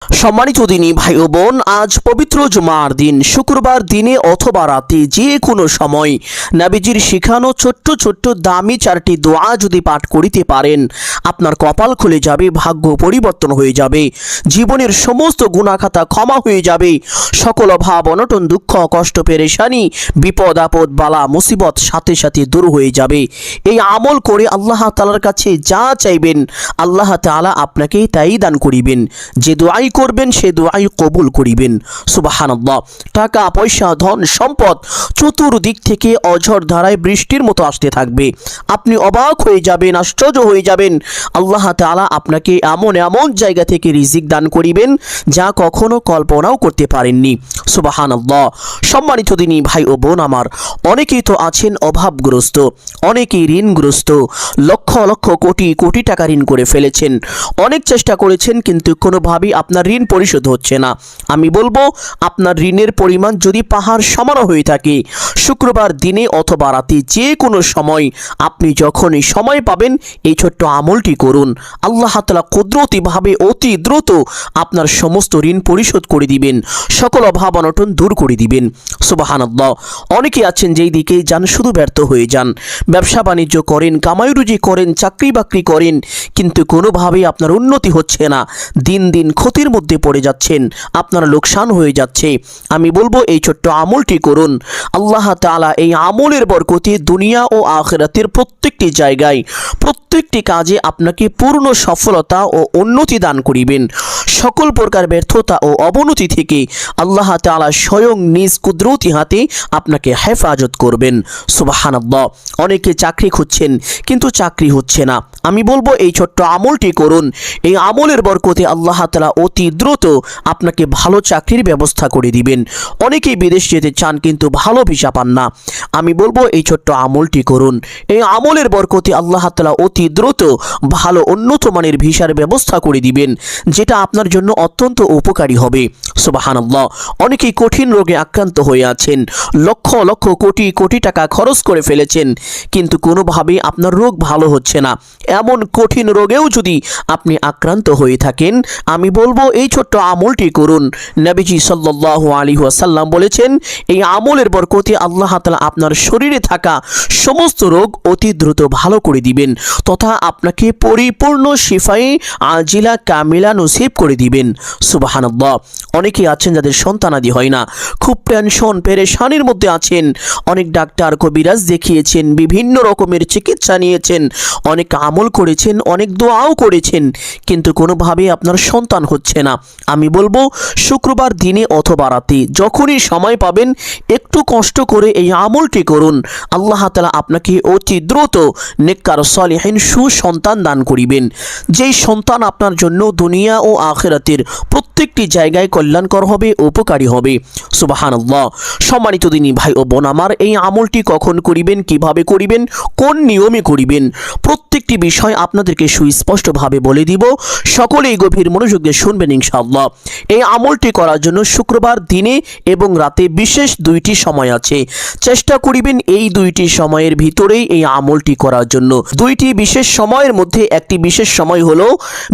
সম্মানিত দিনী ভাই ও বোন, আজ পবিত্র জুমার দিন, শুক্রবার দিনে অথবা রাতে যে কোনো সময় নবীজির শিখানো ছোট্ট ছোট্ট দামি চারটি দোয়া যদি পাঠ করিতে পারেন, আপনার কপাল খুলে যাবে, ভাগ্য পরিবর্তন হয়ে যাবে, জীবনের সমস্ত গুনাহখাতা ক্ষমা হয়ে যাবে, সকল অভাব অনটন দুঃখ কষ্ট পেরেশানি বিপদ আপদ বালা মুসিবত সাথে সাথে দূর হয়ে যাবে। এই আমল করে আল্লাহ তাআলার কাছে যা চাইবেন আল্লাহ তাআলা আপনাকে তাই দান করিবেন। যে দোয়াই করবেন সে দোয়াই কবুল করিবেন। সুবহানাল্লাহ। টাকা পয়সা ধন সম্পদ চতুর্দিক থেকে অঝড় ধারায় বৃষ্টির মতো আসতে থাকবে। আপনি অবাক হয়ে যাবেন, আশ্চর্য হয়ে যাবেন। আল্লাহ তাআলা আপনাকে এমন এমন জায়গা থেকে রিজিক দান করিবেন যা কখনো কল্পনাও করতে পারেননি। সুবহানাল্লাহ। সম্মানিত দিনী ভাই ও বোন আমার, অনেকেই তো আছেন অভাবগ্রস্ত, অনেকেই ঋণগ্রস্ত, লক্ষ লক্ষ কোটি কোটি টাকা ঋণ করে ফেলেছেন। অনেক চেষ্টা করেছেন কিন্তু কোনোভাবেই আপনার ঋণ পরিশোধ হচ্ছে না। আমি বলবো, আপনার ঋণের পরিমাণ যদি পাহাড় সমান হয়ে থাকে, শুক্রবার দিনে অথবা রাতে যে কোনো সময় আপনি যখনই সময় পাবেন এই ছোট্ট আমলটি করুন। আল্লাহ তাআলা কুদরতিভাবে অতি দ্রুত আপনার সমস্ত ঋণ পরিশোধ করে দিবেন, সকল অভাব অনটন দূর করে দিবেন। সুবহানাল্লাহ। অনেকে আছেন যেই দিকে যান শুধু ব্যর্থ হয়ে যান। ব্যবসা বাণিজ্য করেন, কামাই রুজি করেন, চাকরি বাকরি করেন, কিন্তু কোনোভাবেই আপনার উন্নতি হচ্ছে না। দিন দিন ক্ষতির মধ্যে পড়ে যাচ্ছেন, আপনার লোকসান হয়ে যাচ্ছে। আমি বলবো এই ছোট্ট আমলটি করুন। আল্লাহ তাআলা এই আমলের বরকতে দুনিয়া ও আখিরাতের প্রত্যেকটি জায়গায় প্রত্যেকটি কাজে আপনাকে পূর্ণ সফলতা ও উন্নতি দান করিবেন। সকল প্রকার ব্যর্থতা ও অবনতি থেকে আল্লাহ তাআলা স্বয়ং নিজ কুদরতি হাতে আপনাকে হেফাজত করবেন। সুবহানাল্লাহ। অনেকে চাকরি খুঁজছেন কিন্তু চাকরি হচ্ছে না। আমি বলবো এই ছোট্ট আমলটি করুন। এই আমলের বরকতে আল্লাহ তাআলা অতি দ্রুত আপনাকে ভালো চাকরির ব্যবস্থা করে দিবেন। অনেকেই বিদেশ যেতে চান কিন্তু ভালো ভিসা পান না। আমি বলবো এই ছোট্ট আমলটি করুন। এই আমলের বরকতে আল্লাহ তাআলা অতি দ্রুত ভালো উন্নত মানের ভিসার ব্যবস্থা করে দিবেন, যেটা আপনার জন্য অত্যন্ত উপকারী হবে। সুবহানাল্লাহ। অনেকেই কঠিন রোগে আক্রান্ত হয়ে আছেন, লক্ষ লক্ষ কোটি কোটি টাকা খরচ করে ফেলেছেন, কিন্তু কোনোভাবেই আপনার রোগ ভালো হচ্ছে না। এমন কঠিন রোগেও যদি আপনি আক্রান্ত হয়ে থাকেন, আমি বলবো এই ছোট্ট আমলটি করুন। নবীজি সাল্লাল্লাহু আলাইহি ওয়াসাল্লাম বলেছেন, এই আমলের বরকতে আল্লাহ তাআলা আপনার শরীরে থাকা সমস্ত রোগ অতি দ্রুত ভালো করে দিবেন তথা আপনাকে পরিপূর্ণ শিফায়ে আজিলা কামিলা নসিব করে দিবেন। সুবহানাল্লাহ। অনেকেই আছেন যাদের সন্তানাদি হয় না, খুব টেনশন পেরেশানির মধ্যে আছেন। অনেক ডাক্তার কবিরাজ দেখিয়েছেন, বিভিন্ন রকমের চিকিৎসা নিয়েছেন, অনেক আমল করেছেন, অনেক দোয়াও করেছেন, কিন্তু কোনোভাবেই আপনার সন্তান হচ্ছে না। আমি বলবো শুক্রবার দিনে অথবা রাতে যখনই সময় পাবেন একটু কষ্ট করে এই আমলটি করুন। আল্লাহ তাআলা আপনাকে অতি দ্রুত নেককার সালিহিন সুসন্তান দান করিবেন, যেই সন্তান আপনার জন্য দুনিয়া ও আখিরাতের প্রত্যেকটি জায়গায় কল্যাণকর হবে, উপকারী হবে। সুবহানাল্লাহ। সম্মানিত দিনী ভাই ও বোন আমার, এই আমলটি কখন করিবেন, কিভাবে করিবেন, কোন নিয়মে করিবেন, প্রত্যেকটি বিষয় আপনাদেরকে সুস্পষ্টভাবে বলে দিব। সকলেই গভীর মনোযোগ দিয়ে শুনবেন ইনশাআল্লাহ। এই আমলটি করার জন্য শুক্রবার দিনে এবং রাতে বিশেষ দুইটি সময় আছে। চেষ্টা করিবেন এই দুইটি সময়ের ভিতরেই এই আমলটি করার জন্য। দুইটি বিশেষ সময়ের মধ্যে একটি বিশেষ সময় হলো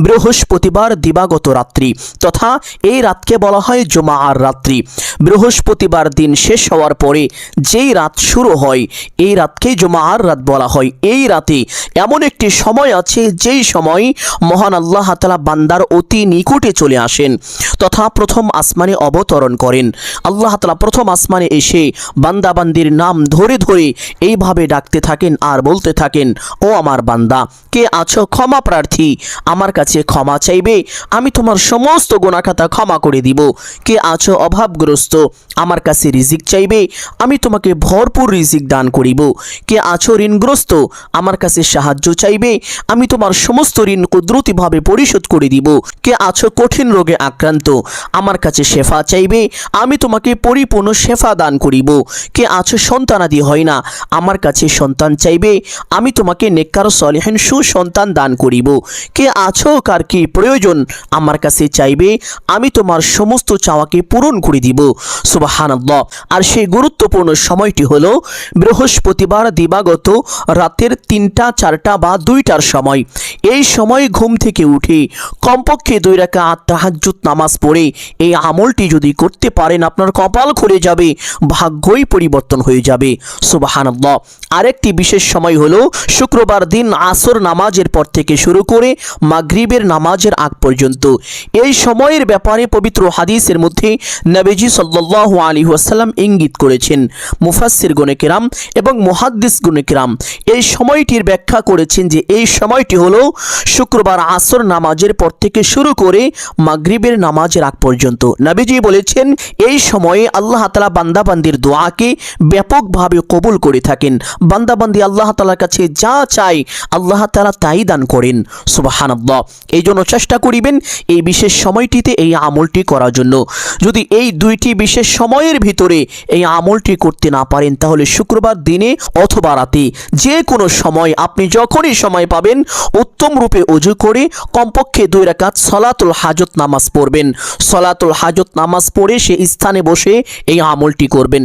বৃহস্পতিবার দিবাগত রাত্রি, তথা এই রাতকে বলা হয় জুমার রাত্রি। বৃহস্পতিবার দিন শেষ হওয়ার পরে যেই রাত শুরু হয় এই রাতকে জুমার রাত বলা হয়। এই রাতে এমন একটি সময় আছে যেই সময় মহান আল্লাহ তাআলা বান্দার অতি নিকটে চলে আসেন তথা প্রথম আসমানে অবতরণ করেন। আল্লাহ তাআলা প্রথম আসমানে এসে বান্দাবান্দির নাম ধরে ধরে এইভাবে ডাকতে থাকেন আর বলতে থাকেন, ও আমার বান্দা, কে আছো ক্ষমা প্রার্থী, আমার কাছে ক্ষমা চাইবে, আমি তোমার সমস্ত গুনাহখাতা ক্ষমা করে দিব। কে আছো অভাবগ্রস্ত, আমার কাছে রিজিক চাইবে, আমি তোমাকে ভরপুর রিজিক দান করিব। কে আছো ঋণগ্রস্ত, আমার কাছে সাহায্য চাইবে, আমি তোমার সমস্ত ঋণ কুদরতিভাবে পরিশোধ করে দিব। কে আছো কঠিন রোগে আক্রান্ত, আমার কাছে শেফা চাইবে, আমি তোমাকে পরিপূর্ণ শেফা দান করিব। কে আছো সন্তানাদি হয় না, আমার কাছে সন্তান চাইবে, আমি তোমাকে নেককার সালিহিন সুসন্তান দান করিব। কে আছো কার কি প্রয়োজন, আমার কাছে চাইবে, আমি তোমার সমস্ত চাওয়াকে পূরণ করে দিব। সুবহানাল্লাহ। আর সেই গুরুত্বপূর্ণ সময়টি হলো বৃহস্পতিবার দিবাগত রাতের 3টা 4টা বা 2টার সময়। এই সময় ঘুম থেকে উঠে কমপক্ষে 2 রাকাত তাহাজ্জুদ নামাজ পড়ে এই আমলটি যদি করতে পারেন, আপনার কপাল খুলে যাবে, ভাগ্যই পরিবর্তন হয়ে যাবে। সুবহানাল্লাহ। আরেকটি বিশেষ সময় হলো শুক্রবার দিন আসর নামাজের পর থেকে শুরু করে মাগরিবের নামাজের আগ পর্যন্ত। এই সময়ের ব্যাপারে পবিত্র হাদিসের মধ্যে নবীজি সাল্লাল্লাহু আলাইহি ওয়াসাল্লাম ইঙ্গিত করেছেন। মুফাসসির গণে কেরাম এবং মুহাদ্দিস গণে কেরাম এই সময়টির ব্যাখ্যা করেছেন যে এই সময়টি হলো শুক্রবার আসর নামাজের পর থেকে শুরু করে মাগরিবের নামাজের আগ পর্যন্ত। নবীজি বলেছেন এই সময়ে আল্লাহ তাআলা বান্দাবান্দির দোয়াকে ব্যাপকভাবে কবুল করে থাকেন। বান্দাবান্দি আল্লাহ তাআলার কাছে যা চায় আল্লাহ তাআলা তাই দান করেন। সুবহানাল্লাহ। এই জন্য চেষ্টা করিবেন এই বিশেষ সময়টিতে এই আমলটি করার জন্য। যদি এই 2টি বিশেষ সময়ের ভিতরে এই আমলটি করতে না পারেন, তাহলে শুক্রবার দিনে অথবা রাতে যে কোনো সময় আপনি যখনই সময় পাবেন উত্তম রূপে ওযু করে কমপক্ষে 2 রাকাত সলাতুল হাজত নামাজ পড়বেন। সলাতুল হাজত নামাজ পড়ে সে স্থানে বসে এই আমলটি করবেন।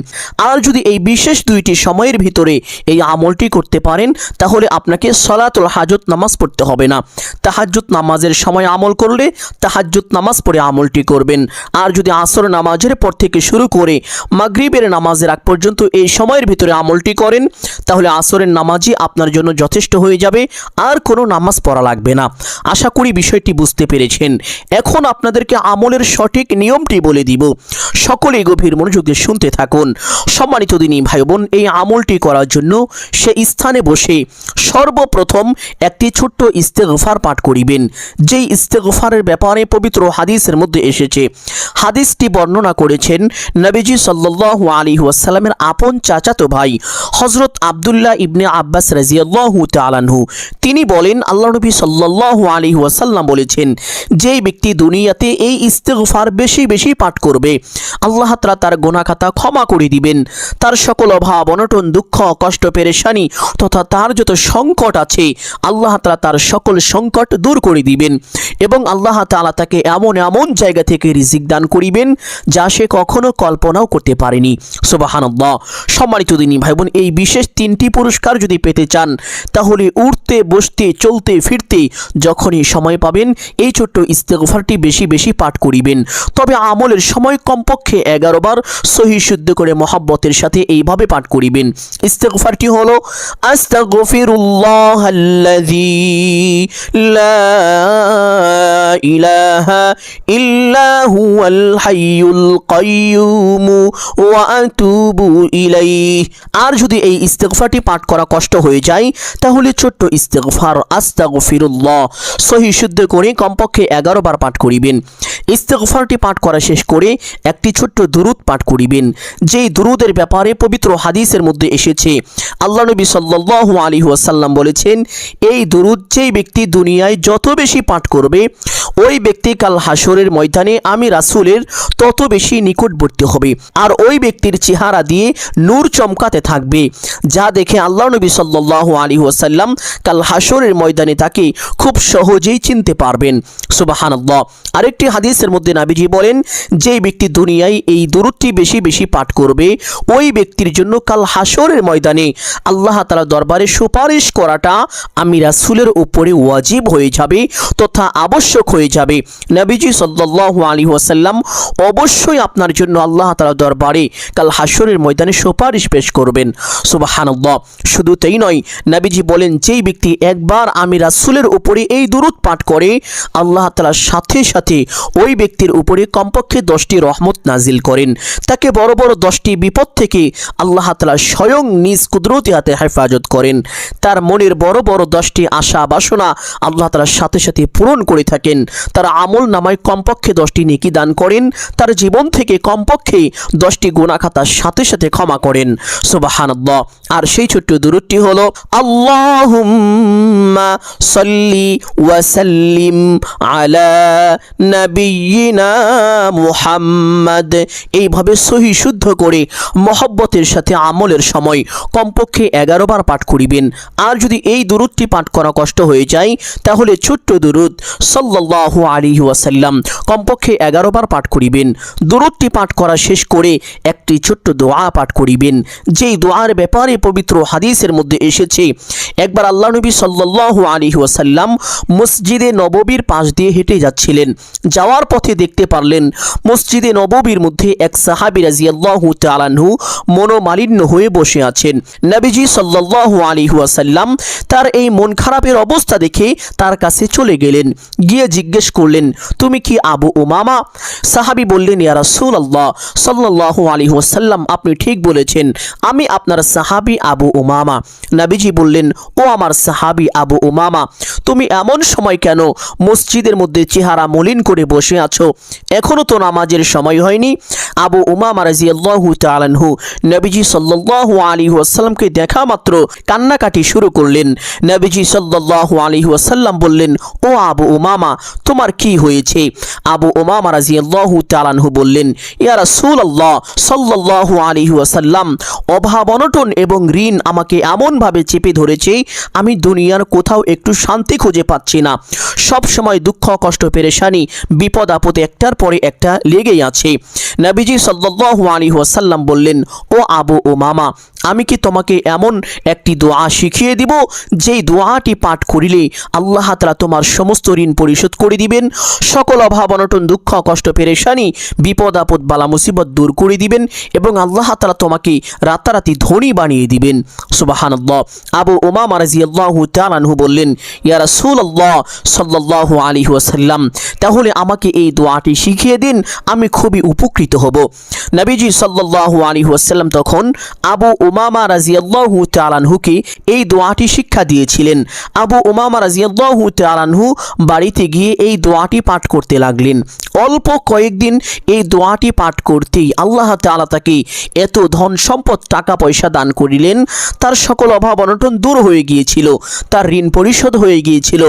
আর যদি এই বিশেষ 2টি সময়ের ভিতরে এই আমলটি করতে পারেন, তাহলে আপনাকে সলাতুল হাজত নামাজ পড়তে হবে না। তাহাজ্জুদ নামাজের সময় আমল করলে তাহাজ্জুদ নামাজ পড়ে আমলটি করবেন। আর যদি আসর নামাজের পর থেকে শুরু করে মাগরিবের নামাজের আগ পর্যন্ত এই সময়ের ভিতরে আমলটি করেন, তাহলে আসরের নামাজই আপনার জন্য যথেষ্ট হয়ে যাবে, আর কোনো নামাজ পড়া লাগবে না। আশা করি বিষয়টি বুঝতে পেরেছেন। এখন আপনাদেরকে আমলের সঠিক নিয়মটি বলে দিব। সকলেই গভীর মনোযোগে শুনতে থাকুন। সম্মানিত দিনী ভাই বোন, এই আমলটি করার জন্য সে স্থানে বসে সর্বপ্রথম একটি ছোট্ট ইস্তেগফার পাঠ করিবেন। যেই ইস্তেগফারের ব্যাপারে পবিত্র হাদিসের মধ্যে এসেছে। হাদিসটি বর্ণনা করেছেন নবীজি সাল্লাল্লাহু আলাইহি ওয়াসাল্লামের আপন চাচাতো ভাই হযরত আব্দুল্লাহ ইবনে আব্বাস রাদিয়াল্লাহু তাআলা আনহু। তিনি বলেন, আল্লাহ নবী সাল্লাল্লাহু আলাইহি ওয়াসাল্লাম বলেছেন, যেই ব্যক্তি দুনিয়াতে এই ইস্তেগফার বেশি বেশি পাঠ করবে, আল্লাহ তাআলা তার গুনাহ খাতা ক্ষমা করে দিবেন। তার সকল অভাব অনটন দুঃখ কষ্ট পেরেশানি তথা তার যত সংকট আছে আল্লাহ তাআলা তার সকল সংকট দূর করে দিবেন এবং আল্লাহ তাআলা তাকে এমন এমন জায়গা থেকে রিজিক দান করিবেন যা সে কখনো কল্পনাও করতে পারেনি। সুবহানাল্লাহ। সম্মানিত দিনী ভাই বোন, এই বিশেষ 3টি পুরস্কার যদি পেতে চান, তাহলে উঠতে বসতে চলতে ফিরতে যখনই সময় পাবেন এই ছোট্ট ইস্তেগফারটি বেশি বেশি পাঠ করিবেন। তবে আমলের সময় কমপক্ষে 11 বার সহি শুদ্ধ করে মহব্বতের সাথে এইভাবে পাঠ করিবেন। ইস্তেগফারটি হলো আস্তাগফিরুল্লাহাল্লাযী লা ইলাহা ইল্লা হুয়াল হাইয়ুল কাইয়্যুম ওয়া আতুবু ইলাইহি। আর যদি এই ইস্তেগফারটি পাঠ করা কষ্ট হয়ে যায়, তাহলে ছোট্ট ইস্তেগফার আস্তাগফিরুল্লাহ সহি শুদ্ধ করে কমপক্ষে 11 বার পাঠ করিবেন। ইস্তেগফারটি পাঠ করা শেষ করে একটি ছোট্ট দুরূদ পাঠ করিবেন। যেই দুরূদের ব্যাপারে পবিত্র হাদিসের মধ্যে এসেছে। আল্লাহ নবী সাল্লাল্লাহু আলাইহি ওয়াসাল্লাম বলেছেন, এই দুরূদ যেই ব্যক্তি দুনিয়ায় যত বেশি পাঠ করবে, ওই ব্যক্তি কাল হাসরের ময়দানে আমি রাসূলের তত বেশি নিকটবর্তী হবে। আর ওই ব্যক্তির চেহারা দিয়ে নূর চমকাতে থাকবে, যা দেখে আল্লাহ নবী সাল্লাল্লাহু আলাইহি ওয়াসাল্লাম কাল হাসরের ময়দানে তাকে খুব সহজেই চিনতে পারবেন। সুবহানাল্লাহ। আরেকটি হাদিসের মধ্যে নবীজি বলেন, যেই ব্যক্তি দুনিয়ায় এই দুরূদটি বেশি বেশি পাঠ করবে, ওই ব্যক্তির জন্য কাল হাসরের ময়দানে আল্লাহ তাআলা দরবারে সুপারিশ করাটা আমি রাসূলের উপরে ওয়াজিব হয়ে যাবে তথা আবশ্যক হয়ে যাবে। নবীজি সাল্লাল্লাহু আলাইহি ওয়াসাল্লাম অবশ্যই আপনার জন্য আল্লাহ তাআলা দরবারে কাল হাসরের ময়দানে সুপারিশ পেশ করবেন। সুবহানাল্লাহ। শুধু তাই নয়, নবীজি বলেন, যেই ব্যক্তি একবার আমি রাসূলের উপরে এই দুরূদ পাঠ করে, আল্লাহ তাআলা সাথে সাথে ওই ব্যক্তির উপরে কমপক্ষে 10টি রহমত নাজিল করেন। তাকে বড় বড় 10টি বিপদ থেকে আল্লাহ তাআলা স্বয়ং নিজ কুদরতি হাতে হেফাজত করেন। তার মনের বড় বড় 10টি আশা বাসনা আল্লাহ তাআলা সাথে সাথে পূরণ করে থাকেন। তার আমল নামায় কমপক্ষে 10টি নেকি দান করেন। তার জীবন থেকে কমপক্ষে 10টি গুনাহ খাতা সাথে সাথে ক্ষমা করেন। সুবহানাল্লাহ। আর সেই ছোট্ট দুরূদটি হলো আল্লাহুম্মা সাল্লি ওয়া সাল্লিম আলা নাবিয়িনা মুহাম্মদ। এইভাবে সহি শুদ্ধ করে মহব্বতের সাথে আমলের সময় কমপক্ষে 11 বার পাঠ করিবেন। আর যদি এই দুরূদটি পাঠ করা কষ্ট হয়ে যায় তাহলে ছোট্ট দুরূদ সাল্লাল্লাহু আলাইহি ওয়াসাল্লাম কমপক্ষে 11 বার পাঠ করিবেন। দুরূদটি পাঠ করা শেষ করে একটি ছোট্ট দোয়া পাঠ করিবেন, যেই দোয়ার ব্যাপারে পবিত্র হাদিসের মধ্যে এসেছে একবার আল্লাহ নবী সাল্লাল্লাহু আলাইহি ওয়াসাল্লাম মসজিদে নববীর পাশ দিয়ে হেঁটে যাচ্ছিলেন। যাওয়ার পথে দেখতে পারলেন মসজিদে নববীর মধ্যে এক সাহাবী রাদিয়াল্লাহু তাআলা আনহু মনোমালিন্য হয়ে বসে আছেন। নবীজি সাল্লাল্লাহু আলাইহি ওয়াসাল্লাম তার এই মন খারাপের অবস্থা দেখে তার কাছে চলে গেলেন। গিয়ে জিজ্ঞেস করলেন, তুমি কি আবু উমামা? সাহাবী বললেন, ইয়া রাসূলুল্লাহ সাল্লাল্লাহু আলাইহি ওয়াসাল্লাম, আপনি ঠিক বলেছেন, আমি আপনার সাহাবী আবু উমামা। নবীজি বললেন, ও আমার সাহাবী আবু উমামা, তুমি এমন সময় কেন মসজিদের মধ্যে চেহারা মলিন করে বসে আছো? এখনো তো নামাজের সময় হয়নি। আবু উমামা রাদিয়াল্লাহু তাআলা আনহু নবীজি সাল্লাল্লাহু আলাইহি ওয়াসাল্লামকে দেখা মাত্র কান্নাকাটি শুরু করলেন। নবীজি সাল্লাল্লাহু আলাইহি ওয়াসাল্লাম বললেন, ও আবু উমামা, তোমার কি হয়েছে? আবু উমামা রাদিয়াল্লাহু তাআলা আনহু বললেন, ইয়া রাসূলুল্লাহ সাল্লাল্লাহু আলাইহি ওয়াসাল্লাম, অভাব অনটন এবং ঋণ আমাকে এমনভাবে চেপে ধরেছে, আমি দুনিয়ার কোথাও একটু শান্তি খুঁজে পাচ্ছি না। সব সময় দুঃখ কষ্ট পেরেশানি বিপদ আপদ একটার পরে একটা লেগেই আছে। নবীজি সাল্লাল্লাহু আলাইহি ওয়াসাল্লাম বললেন, ও আবু উমামা, আমি কি তোমাকে এমন একটি দোয়া শিখিয়ে দিব যেই দোয়াটি পাঠ করিলে আল্লাহ তাআলা তোমার সমস্ত ঋণ পরিশোধ করে দিবেন, সকল অভাব অনটন দুঃখ কষ্ট পেরেশানি বিপদ আপদ বালা মুসিবত দূর করে দিবেন এবং আল্লাহ তাআলা তোমাকে রাতারাতি ধনী বানিয়ে দিবেন। সুবহানাল্লাহ। আবু উমামা রাদিয়াল্লাহু তাআলা আনহু বললেন, ইয়া রাসূলুল্লাহ সাল্লাল্লাহু আলাইহি ওয়াসাল্লাম, তাহলে আমাকে এই দোয়াটি শিখিয়ে দিন, আমি খুবই উপকৃত হব। নবীজি সাল্লাল্লাহু আলাইহি ওয়াসাল্লাম তখন আবু উমামা রাদিয়াল্লাহু তাআলা আনহুকে এই দোয়াটি শিক্ষা দিয়েছিলেন। আবু উমামা রাদিয়াল্লাহু তাআলা আনহু বাড়িতে গিয়ে এই দোয়াটি পাঠ করতে লাগলেন। অল্প কয়েকদিন এই দোয়াটি পাঠ করতেই আল্লাহ তাআলা তাকে এত ধন সম্পদ টাকা পয়সা দান করিলেন, তার সকল অভাব অনটন দূর হয়ে গিয়েছিল, তার ঋণ পরিশোধ হয়ে গিয়েছিল,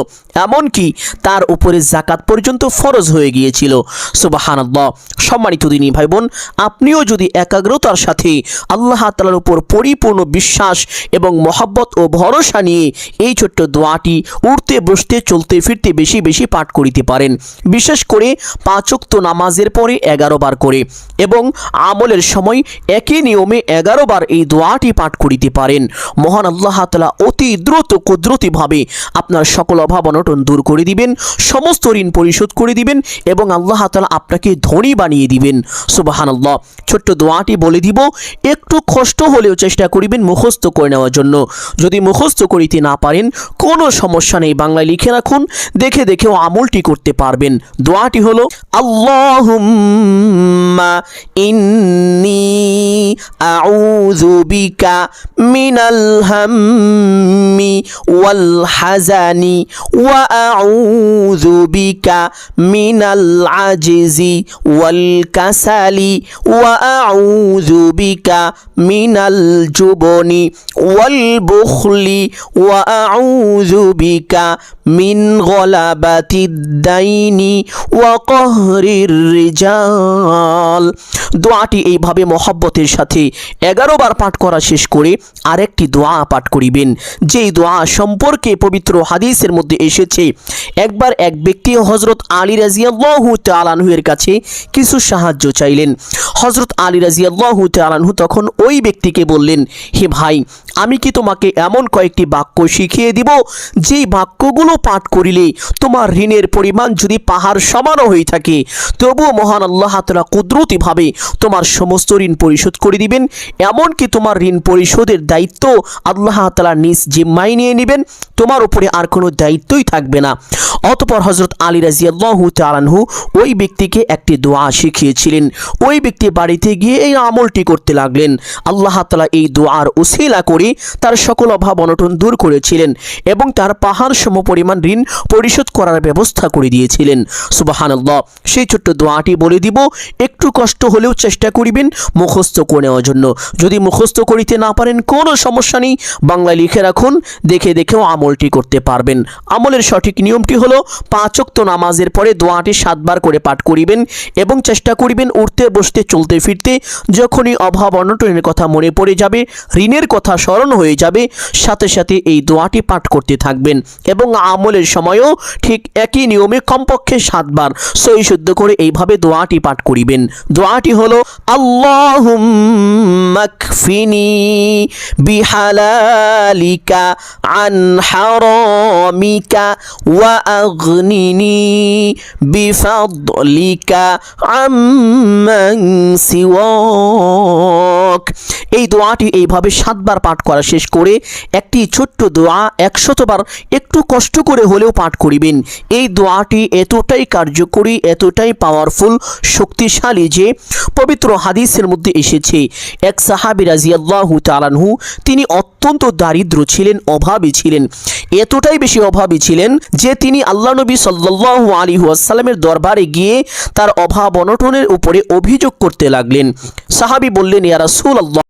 এমনকি তার উপরে যাকাত পর্যন্ত ফরজ হয়ে গিয়েছিল। সুবহানাল্লাহ। সম্মানিত দিনী ভাই বোন, আপনিও যদি একাগ্রতার সাথে আল্লাহ তাআলার উপর পরিপূর্ণ বিশ্বাস এবং মহব্বত ও ভরসা নিয়ে এই ছোট্ট দোয়াটি উঠতে বসতে চলতে ফিরতে বেশি বেশি পাঠ করিতে পারেন, বিশেষ করে 5 ওয়াক্ত নামাজের পরে 11 বার করে এবং আমলের সময় একই নিয়মে 11 বার এই দোয়াটি পাঠ করিতে পারেন, মহান আল্লাহ তাআলা অতি দ্রুত কুদরতিভাবে আপনার সকল অভাব অনটন দূর করে দিবেন, সমস্ত ঋণ পরিশোধ করে দিবেন এবং আল্লাহ তাআলা আপনাকে ধনী বানিয়ে দিবেন। সুবহানাল্লাহ। ছোট্ট দোয়াটি বলে দিব, একটু কষ্ট হলেও চেষ্টা করিবেন মুখস্থ করে নেওয়ার জন্য। যদি মুখস্থ করিতে না পারেন কোনো সমস্যা নেই, বাংলায় লিখে রাখুন, দেখে দেখেও আমলটি করতে পারবেন। দোয়াটি হলো, আল্লাহুম্মা ইন্নী আউযু বিকা মিনাল হাম্মি ওয়াল হাজানি ওয়া আউযু বিকা মিনাল আজিজি ওয়াল কাসালি ওয়া আউযু বিকা মিনাল জুবনি ওয়াল বুখলি ওয়া আউযু বিকা মিন গলাবাতিদ দাইনি ওয়া কহরির রিজাল। দোয়াটি এইভাবে মহব্বতের সাথে 11 বার পাঠ করা শেষ করে আরেকটি দোয়া পাঠ করিবেন, যেই দোয়া সম্পর্কে পবিত্র হাদিসের মধ্যে এসেছে একবার এক ব্যক্তি হযরত আলী রাদিয়াল্লাহু তাআলা আনহু এর কাছে কিছু সাহায্য চাইলেন। হযরত আলী রাদিয়াল্লাহু তাআলা আনহু তখন ওই ব্যক্তিকে বললেন, হে ভাই, আমি কি তোমাকে এমন কয়েকটি বাক্য শিখিয়ে দিব যেই বাক্যগুলো পাঠ করিলে তোমার ঋণের পরিমাণ যদি পাহাড় সমানও হয়ে থাকে তবুও মহান আল্লাহ তাআলা কুদরতিভাবে তোমার সমস্ত ঋণ পরিশোধ করে দিবেন, এমনকি তোমার ঋণ পরিশোধের দায়িত্ব আল্লাহ তাআলা নিজ জিম্মায় নিয়ে নেবেন, তোমার উপরে আর কোনো দায়িত্বই থাকবে না। অতঃপর হযরত আলী রাদিয়াল্লাহু তাআলা আনহু ওই ব্যক্তিকে একটি দোয়া শিখিয়েছিলেন। ওই ব্যক্তি বাড়িতে গিয়ে এই আমলটি করতে লাগলেন। আল্লাহ তাআলা এই দোয়ার উসিলা করে তার সকল অভাব অনটন দূর করেছিলেন এবং তার পাহাড় সমপরিমাণ ঋণ পরিশোধ করার ব্যবস্থা করে দিয়েছিলেন। সুবহানাল্লাহ। সেই ছোট্ট দোয়াটি বলে দিব, একটু কষ্ট হলেও চেষ্টা করিবেন মুখস্থ করে নেওয়ার জন্য। যদি মুখস্থ করিতে না পারেন কোনো সমস্যা নেই, বাংলায় লিখে রাখুন, দেখে দেখেও আমলটি করতে পারবেন। আমলের সঠিক নিয়মটি হলো 5 ওয়াক্ত নামাজের পরে দোয়াটি 7 বার করে পাঠ করিবেন এবং চেষ্টা করিবেন উঠতে বসতে চলতে ফিরতে যখনই অভাব অনটনের কথা মনে পড়ে যাবে, ঋণের কথা স্মরণ হয়ে যাবে, সাথে সাথে এই দোয়াটি পাঠ করতে থাকবেন এবং আমলের সময়ও ঠিক একই নিয়মে কমপক্ষে 7 বার সহি শুদ্ধ করে এইভাবে দোয়াটি পাঠ করিবেন। দোয়াটি হলো আল্লাহুম্মা কফিনি বিহালালিকা আন হারামিকা ওয়া আগনিনি বিফাদলিকা আম্মান সিওয়াক। এই দোয়াটি এইভাবে 7 বার পাঠ করা শেষ করে একটি ছোট্ট দোয়া 100 বার একটু কষ্ট করে হলেও পাঠ করিবেন। এই দোয়াটি এতটাই কার্যকরী, এতটাই পাওয়ারফুল, শক্তিশালী যে পবিত্র হাদিসের মধ্যে এসেছে এক সাহাবী রাদিয়াল্লাহু তাআলা আনহু তিনি অত্যন্ত দারিদ্র ছিলেন, অভাবী ছিলেন, এতটাই বেশি অভাবী ছিলেন যে তিনি আল্লাহ নবী সাল্লাল্লাহু আলাইহি ওয়াসাল্লামের দরবারে গিয়ে তার অভাব অনটনের উপরে অভিযোগ করতে লাগলেন। সাহাবী বললেন, ইয়া রাসূলুল্লাহ,